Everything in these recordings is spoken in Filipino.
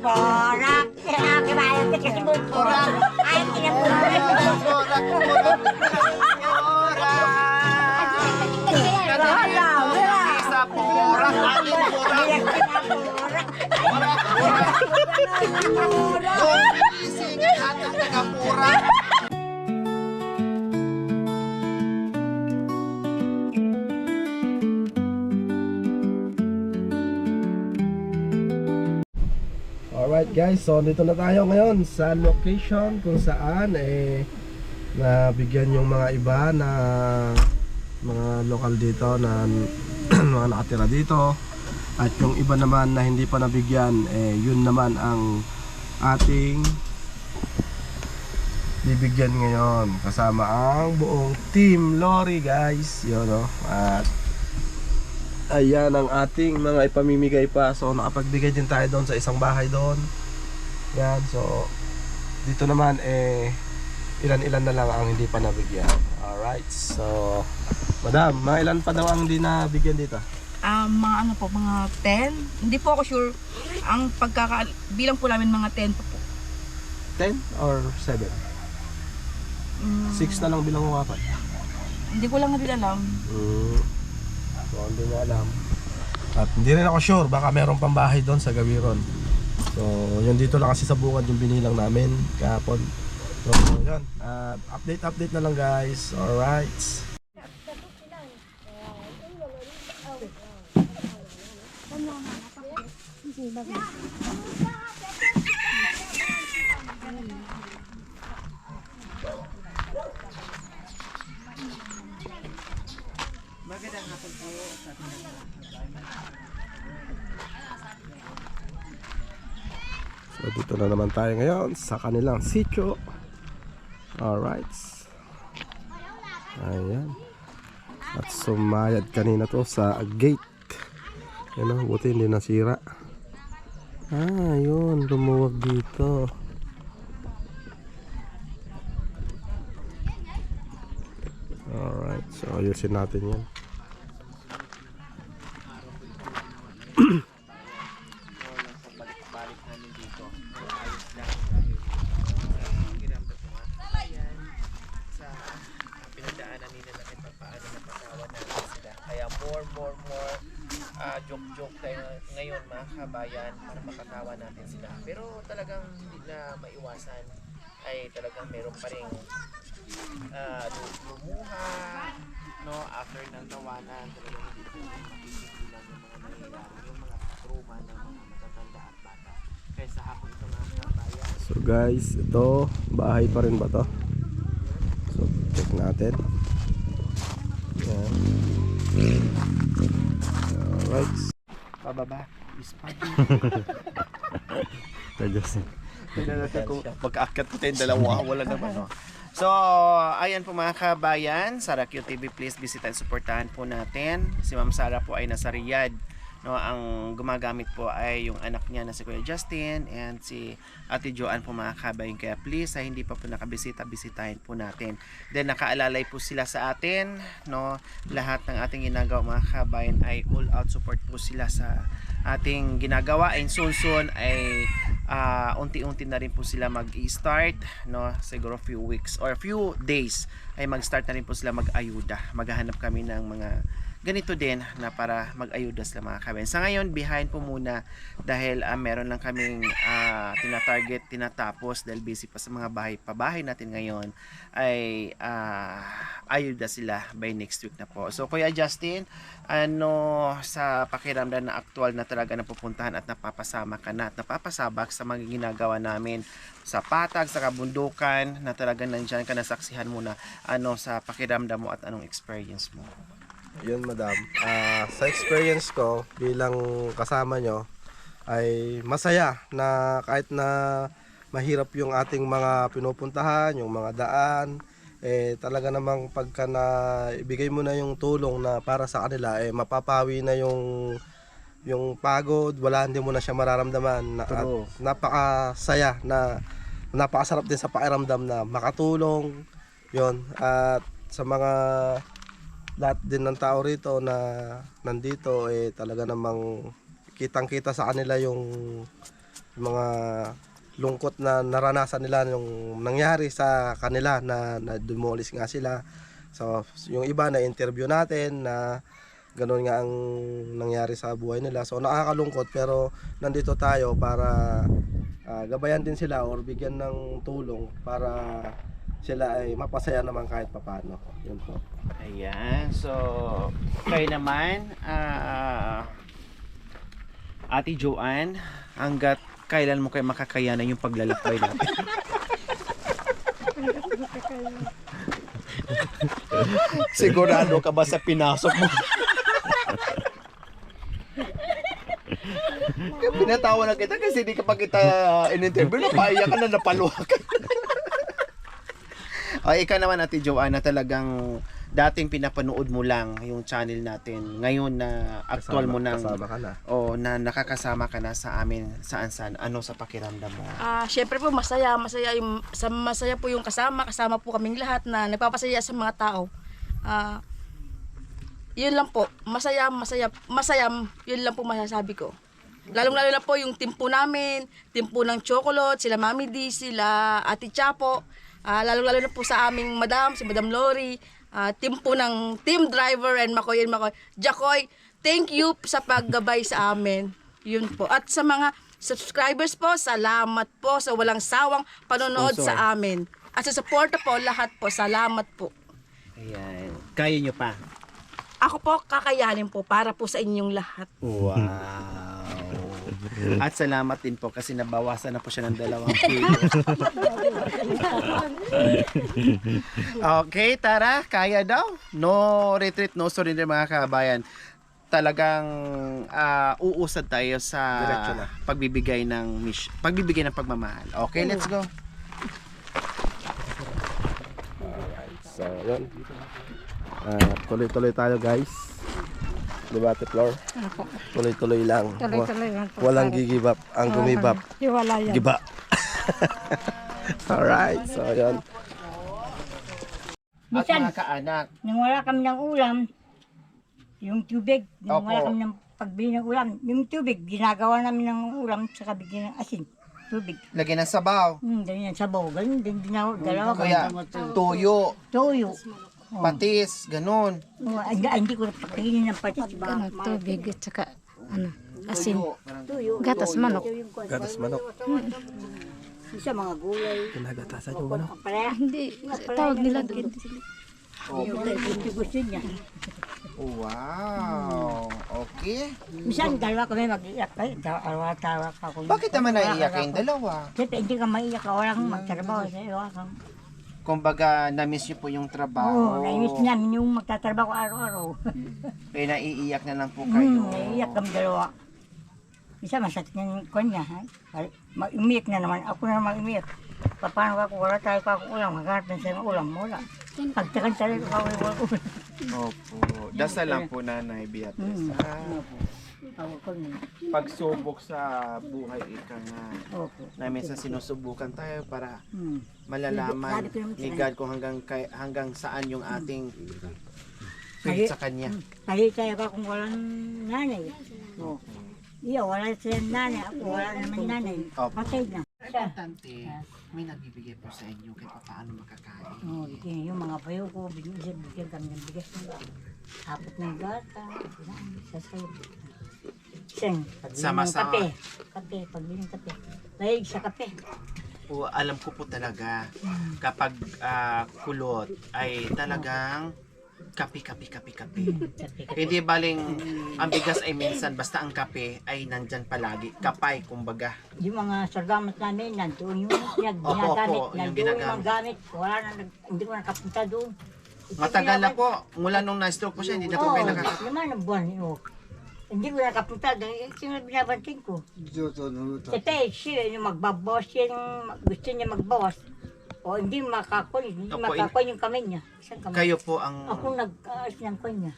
Borak. Kibayang ka kasi borak. Ay, kinaburak. Alright guys, so dito na tayo ngayon sa location kung saan nabigyan yung mga iba na mga lokal dito na mga nakatira dito, at yung iba naman na hindi pa nabigyan, yun naman ang ating bibigyan ngayon kasama ang buong Team Lori guys, yun no? At ayan ang ating mga ipamimigay pa. So nakapagbigay din tayo doon sa isang bahay doon. Yan, so dito naman ilan-ilan na lang ang hindi pa nabigyan. Alright, so madam, mga ilan pa daw ang hindi nabigyan dito? Mga ano po, mga 10. Hindi po ako sure. Ang bilang po namin mga 10 po. 10 or 7? 6 na lang bilang mo apat. Hindi ko lang rin alam. So hindi mo alam. At hindi rin ako sure, baka meron pang bahay doon sa Gawiron. So yun, dito lang kasi sa bungad yung binilang namin kahapon. So yun, update na lang guys. Alright. Magandang hapon po sa ating mga So dito na naman tayo ngayon sa kanilang sitio. Alright. Ayan. At sumayad kanina to sa gate. Yan o, buti hindi nasira. Yun, lumuwag dito. Alright, so ayusin natin yan. balik namin dito. Ayos lang dahil hiramdam ko nga yan sa pinagdaanan nila na kahit paano napatawa natin sila. Kaya more joke tayo ngayon mga kabayan para makatawa natin sila. Pero talagang hindi na maiwasan ay talagang meron pa rin lumuha, no, after ng tawanan. Talagang hindi po mapipigilan yung mga nangyayari, yung mga trauma ng mga matatanda at bata. Kaya sa hapon ito mga kabayan. So guys, ito, bahay pa rin ba to? So check natin. Yan. Alright. Pababa, ispag. Tignan natin kung pagkaakyat ko tayong dalawa, wala naman, no? So, ayan po mga kabayan, Sara Q TV, please visit and supportahan po natin. Si Ma'am Sara po ay nasa Riyadh, no? Ang gumagamit po ay yung anak niya na si Kuya Justin and si Ate Joanne po mga kabayan. Kaya please, hindi pa po nakabisita, bisitahin po natin. Then nakaalalay po sila sa atin, no? Lahat ng ating ginagawa mga kabayan ay all out support po sila sa ating ginagawa, and soon ay unti-unti na rin po sila mag-i-start, no? Siguro few weeks or few days ay mag-start na rin po sila mag-ayuda. Maghahanap kami ng mga ganito din na para mag-ayuda sila mga kabayan. Sa ngayon, behind po muna dahil meron lang kaming tina-target, tinatapos dahil busy pa sa mga pabahay natin ngayon, ay ayuda sila by next week na po. So Kuya Justin, ano sa pakiramdam na aktual na talaga napupuntahan at napapasama ka na at napapasabak sa mga ginagawa namin sa patag, sa kabundukan, na talaga nandyan ka, nasaksihan mo na, ano sa pakiramdam mo at anong experience mo? Yun madam, sa experience ko bilang kasama nyo ay masaya na kahit na mahirap yung ating mga pinupuntahan, yung mga daan, talaga namang pagka na ibigay mo na yung tulong na para sa kanila, mapapawi na yung pagod, hindi mo na siya mararamdaman na, at napakasaya na napakasarap din sa pakiramdam na makatulong yon. At sa mga lahat din ng tao rito na nandito, talaga namang kitang kita sa kanila yung yung mga lungkot na naranasan nila yung nangyari sa kanila na demolish nga sila. So yung iba na interview natin na ganun nga ang nangyari sa buhay nila. So nakakalungkot pero nandito tayo para gabayan din sila or bigyan ng tulong para sila ay mapasaya naman kahit papaano. Yun po. Ayan. So, kayo naman, Ate Joanne, hanggat kailan mo kayo makakayanan yung paglalakbay natin? Sigurado ka ba sa pinasok mo? Kaya pinatawa na kita kasi di ka pa kita in-interview, napaiyak ka na, napaluha ka. Ay, ikaw naman, Ate Joanna, talagang dating pinapanood mo lang yung channel natin. Ngayon na actual mo nang kasama ka na. na nakakasama ka na sa amin, saan ano sa pakiramdam mo? Syempre po masaya po yung kasama po kaming lahat na nagpapasaya sa mga tao. Yun lang po, masaya, yun lang po masasabi ko. Lalong-lalo na po yung timpo namin, timpo ng Chocolate, sila Mami D, sila Ate Chapo, lalong-lalo na po sa aming si Madam Lori, timpo ng team driver and Makoy. Jacoy, thank you sa paggabay sa amin. Yun po. At sa mga subscribers po, salamat po sa walang sawang panonood Sponsor. sa amin. At sa suporta po, lahat po, salamat po. Ayan. Kaya nyo pa? Ako po, kakayanin po para po sa inyong lahat. Wow. At salamat din po kasi nabawasan na po siya ng 2 kilo. Okay, tara. Kaya daw. No retreat, no surrender mga kabayan. Talagang uusad tayo sa Diretso na. pagbibigay ng pagmamahal. Okay, let's go. So yun. Tuloy-tuloy tayo guys. Diba Ate Flor? Tuloy-tuloy lang. Tuloy-tuloy lang po. Walang gigib up. Ang gumibap, Hiwala yan. giba. Alright, so yun. At Minsan, mga kaanak, nung wala kami ng ulam, yung tubig, nung Opo. wala kami ng pagbili ng ulam, yung tubig, ginagawa namin ng ulam sa bigyan ng asin. Tubig. lagyan ng sabaw. Ganyan, sabaw. Ganyan din, dalawa Kaya, tuyo, Toyo. patis, ganun. Hindi ko napakainin ng patis. Tubig at saka asin. Tuyo. Gatas manok. Gatas manok. Isa mga gulay. Pinagatasan yung manok. Pala. Hindi, tawag nila doon. Gusto niya. Wow. Okay. Minsan, dalawa kami mag-iyak. Tawa-tawa ka. Bakit naman naiiyak kayong dalawa? Siyempre, hindi ka maiyak ka. Walang magtrabaho sa iyo. Kumbaga, na-miss niyo po yung trabaho. Oo, nainis namin yung magtatrabaho araw-araw. Kaya naiiyak na lang po kayo. Naiiyak kami dalawa. Isa masakit ng kanya. Umiyak na naman. Ako na naman umiyak. Paano ako? Wala tayo pa akong ulam. Maghanap na siya ng ulam. Wala. Pagtakan talaga ako wala ulam. Opo. Dasal lang po, Nanay Beatrice. Ako ko na. Pagsubok sa buhay ika nga. Opo. Na minsan sinusubukan tayo para Hmm. malalaman Sabi ko naman ni sa'yo. God kung hanggang saan yung ating faith sa Kanya. Kaya tayo pa kung walang nanay. Oo. Iya, wala silang nanay. Ako wala naman nanay. Opo. Patay na. Importante, may nagbibigay po sa inyo kahit paano makakain. Oo, yung mga payo ko, bigyan kami ng bigas nila. Apat ng gata. Sasayo. Isang, pagbili ng Sama-sama. kape. Kape, pagbili ng kape. Layig sa kape. O, alam ko po talaga kapag kulot ay talagang kape. Kape. Hindi baling ang bigas ay minsan basta ang kape ay nandyan palagi. Kapay, kumbaga. Yung mga sargamat namin, nandoon yung ginagamit. Opo, yung Nandoon yung ginagamit. mga gamit. Wala na, hindi ko nakapunta doon. Matagal na po. Mula nung na-stroke po siya, hindi na po Oo, kayo nakakapit. naman ang buwan yun. Hindi ko nakapunta doon. Sino binabanting ko? Kasi siya, yung magbabawas siya, gusto niya magbawas. O hindi Opo, makakoy yung kamay niya. Isang kamay. Kayo po ang... Ako nag-aas ng koy niya.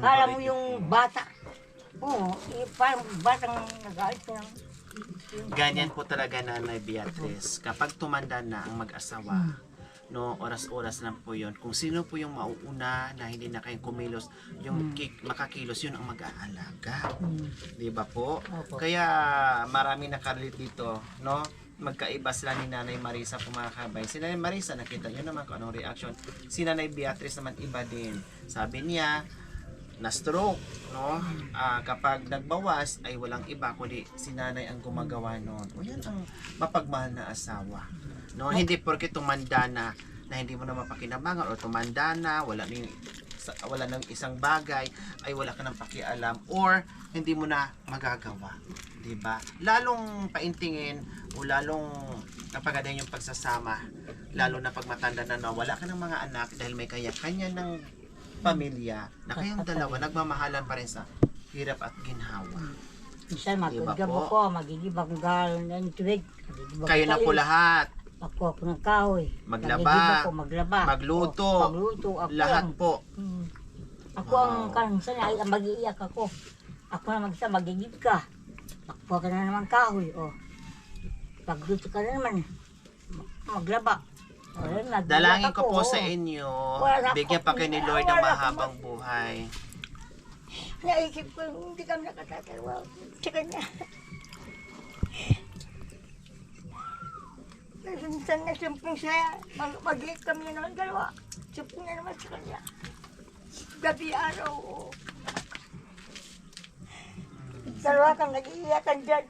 Kala mo yung bata. Oo, parang batang nag-aas ng... Ganyan po talaga Nanay Beatrice. Kapag tumanda na ang mag-asawa, no, oras-oras lang po yun. Kung sino po yung mauuna na hindi na kayong kumilos, yung makakilos, yun ang mag-aalaga. Di ba po? Opo. Kaya marami nakarelate dito, no? Magkaiba sila ni Nanay Marisa po mga kabay. Si Nanay Marisa, nakita nyo naman kung anong reaction. Si Nanay Beatrice naman iba din. Sabi niya, na stroke, no? Kapag nagbawas ay walang iba kundi si nanay ang gumagawa noon. O yan ang mapagmahal na asawa. No, hindi porke tumanda na hindi mo na mapakinabangan o tumanda na wala nang isang bagay ay wala ka nang pakialam or hindi mo na magagawa, 'di ba? Lalong paintingin o lalong napaganda yung pagsasama, lalo na pag matanda na wala ka ng mga anak dahil may kanya-kanya ng pamilya na kayong dalawa nagmamahalan pa rin sa hirap at ginhawa. Minsan Diba magkagab po? ako, magigibag ng galon ng tubig. Magigibag Kayo na po lahat. Ako ng kahoy. Maglaba, Magigibag ako, maglaba. magluto, Magluto. Ako lahat ang, po. Ako ang kansan ay mag-iiyak ako. Ako na magigib ka. Ako ka na naman kahoy. O. Pagluto ka na naman. Maglaba. O, yun, nag-iiyak Dalangin ko ako, po o. sa inyo, Wala bigyan ko- pa kayo ni Lord ng wala ko mahabang buhay. Naisip ko, hindi kami nakatatarwa sa kanya. Minsan na sumpong siya, mag-iik kami naman dalawa. Sumpong na naman sa kanya. Gabi araw, o. Dalawa kang nag-iiyakan dyan.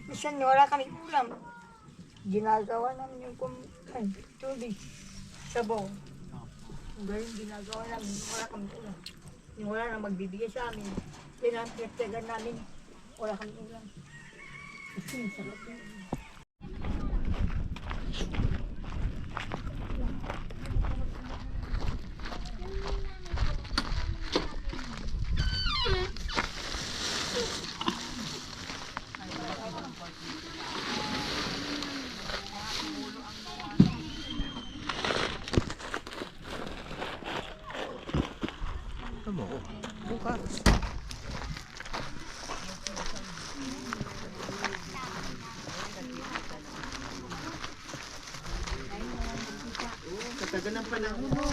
Minsan wala kami ulam. Ginagawa namin yung tubig, sabaw. Ganun ginagawa namin, wala kami ulam. Yung wala na magbibigay sa amin, pinagtyagan namin, wala kami ulam. Kasi sarap yun. Katagal ng panahon mo.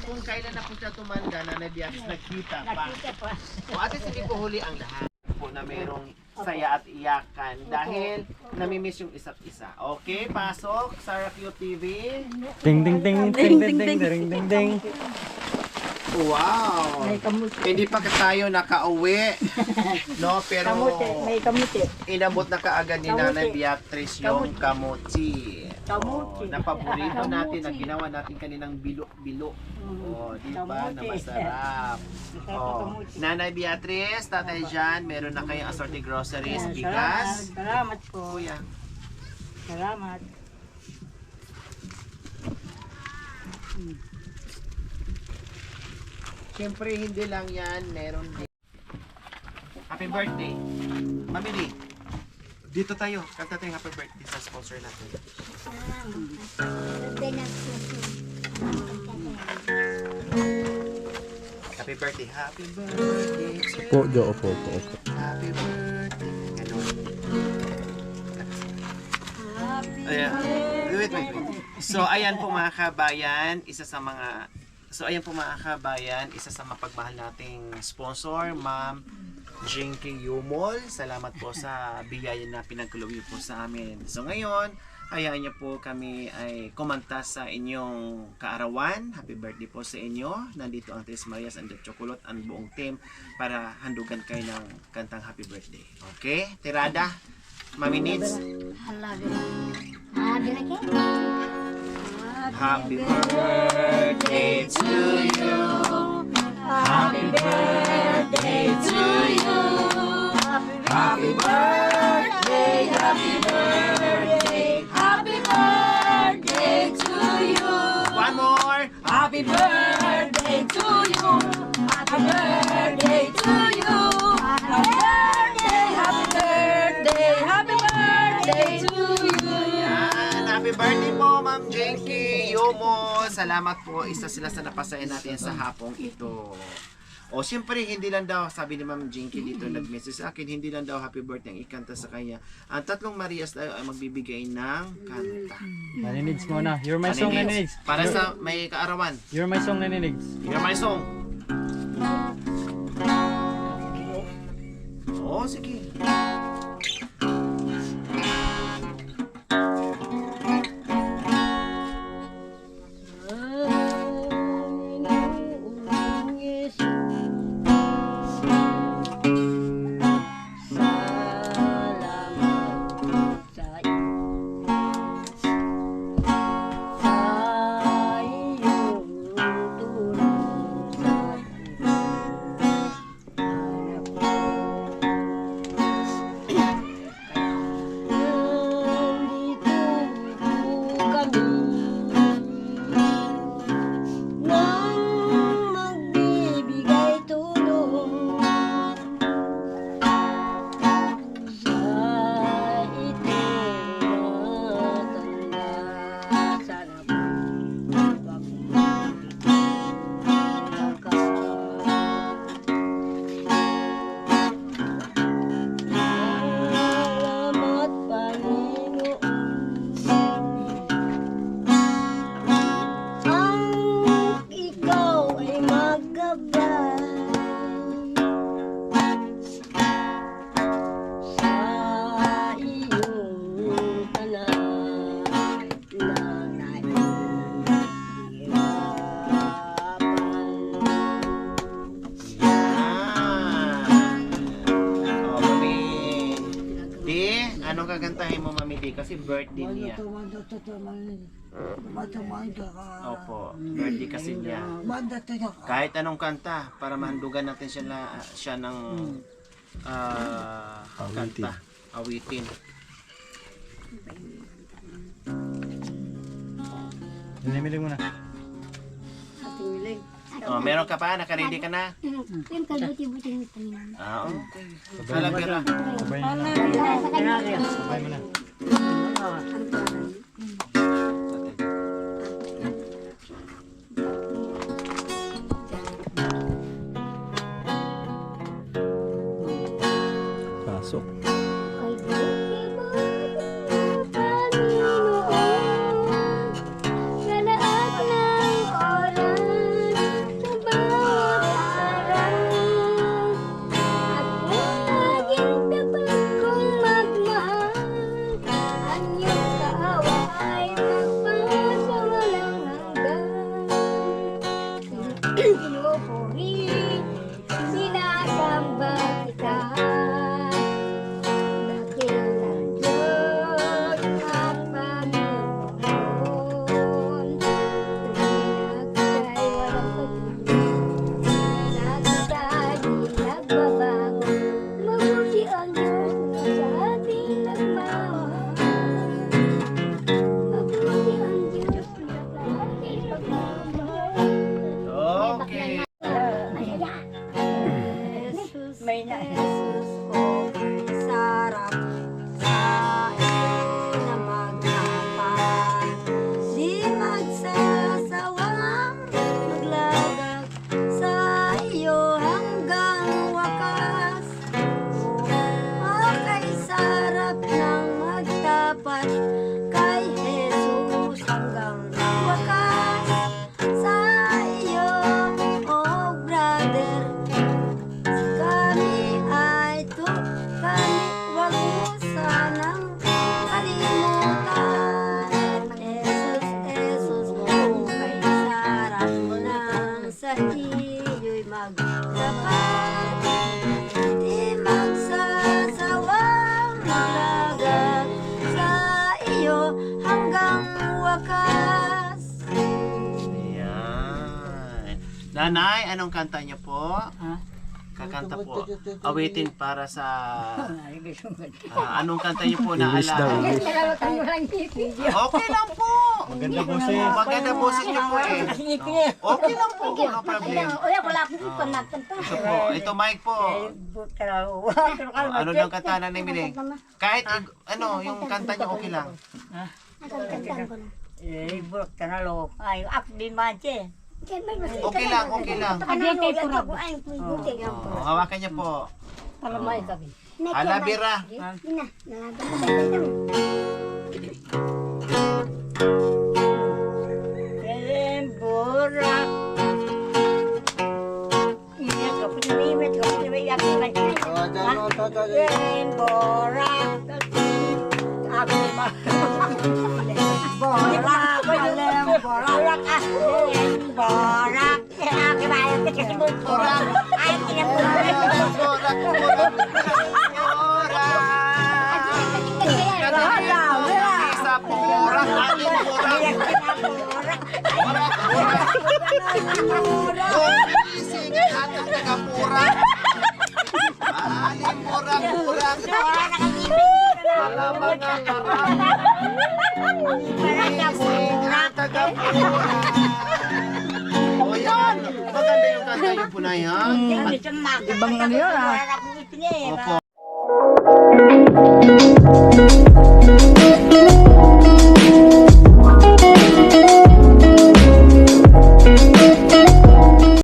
Kung kailan na po siya tumanda, Nanay Beatrice, nagkita pa. Nakita pa. O ate, sige po huli ang lahat po na mayroong saya at iyakan dahil namimiss yung isa't isa. Okay, pasok sa QTV. Ding ding ding ding ding ding ding ding ding. Wow! May kamuti. Hindi pa tayo nakauwi. No, pero Kamuti, may kamuti. inabot na kaagad ni Kamuti. Nanay Beatrice yung kamuti. Kamuti. Na paborito natin, na ginawa natin kaninang bilo-bilo. Oh, di ba? Na Kamuti. masarap. Masarap Oh. ang kamuti. Nanay Beatrice, Tatay Jan, meron na kayong assorted groceries, Ayan, bigas. Salamat po. Kuya. Salamat. Siyempre, hindi lang yan, meron din. Happy birthday. Mami Lee, dito tayo. Kanta tayo happy birthday sa sponsor natin. Happy birthday. Happy birthday to Po, Jo, opo, opo, opo. Happy birthday. Ganon. Ayan. Wait. So, ayan po mga kabayan, isa sa mapagmahal nating sponsor, Ma'am Jinky Yumol. Salamat po sa biyaya na pinagkaloob po sa amin. So ngayon, hayaan niyo po kami ay kumanta sa inyong kaarawan. Happy birthday po sa inyo. Nandito ang Tres Marias and the Chocolate ang buong team para handugan kayo ng kantang happy birthday. Okay? Tirada, Mami Needs. Happy birthday to you. Happy birthday to you. Happy birthday, happy birthday, happy birthday to you. One more. Happy birthday to you. Happy birthday to you. Happy birthday, happy birthday, happy birthday to you. Yan. Happy birthday po, Ma'am Jenky Yomo. Salamat po. Isa sila sa napasaya natin sa hapong ito. O siyempre, hindi lang daw, sabi ni Ma'am Jinky dito, nag-message sa akin, hindi lang daw happy birthday ang ikanta sa kanya. Ang tatlong Marias daw ay magbibigay ng kanta. Naninigs muna. You're my song, Naninigs. Para sa may kaarawan. You're my song, Naninigs. You're my song. Oo, sige. Anong kakantahin mo, Mami D? Kasi birthday niya. Opo, birthday kasi niya. Kahit anong kanta, para mahandugan natin siya ng kanta, awitin. Nimilig mo na. Oh, meron ka pa? Nakaready ka na? Yung kalbuti-buti ng Panginoon. Okay. Kalagara. Sabay mo na. Sabay mo na. Pasok. Ay, Panginoon, sa lahat ng oras, sa bawat araw, at kung laging dapat kong magmahal, ang iyong kaawa ay magpasawalang hanggan. Pinupuri, sinasamba kita. Okay. May na. Jesus ko ay sarap sa iyo na magtapat. Di magsasawang maglagak sa iyo hanggang wakas. Okay, sarap ng magtapat kay Jesus hanggang wakas. Sa iyo, oh brother, kami wag mo sanang kalimutan. Jesus, kay sarap nang sa iyo'y magtapat. Di magsasawang maglagak sa iyo hanggang wakas. Ayan. Nanay, anong kanta niyo po? Ha? Kakanta po. Awitin para sa... Ay, gusto mo. anong kanta niyo po na ala? Okay lang po. Maganda po siya. Maganda boses niyo po eh. Okay lang po. No problem. Wala po po nagkanta. Ito po. Ito mic po. Ano lang kanta na nimilig? Kahit yung kanta niyo okay lang. Nagkantaan ko na. Eh, buruk ka na lo. Ay, ak din man siya. Okay lang, okay lang. Oh, hawakan niyo po. Palamay kami. Alabira. Borak. Iya, kau punya mimit, kau punya mimit, aku lagi. Borak. Aku mah. Borak, borak, borak. Aku bayar ke sini borak. Ayo kita borak. Isa borak, aling borak. Gising at ang tagapurak. Aling borak. Mga karang. Gising at tagapurak. O yan, maganda yung kanta yung punay ha. Ibang ano yun ah. Opo.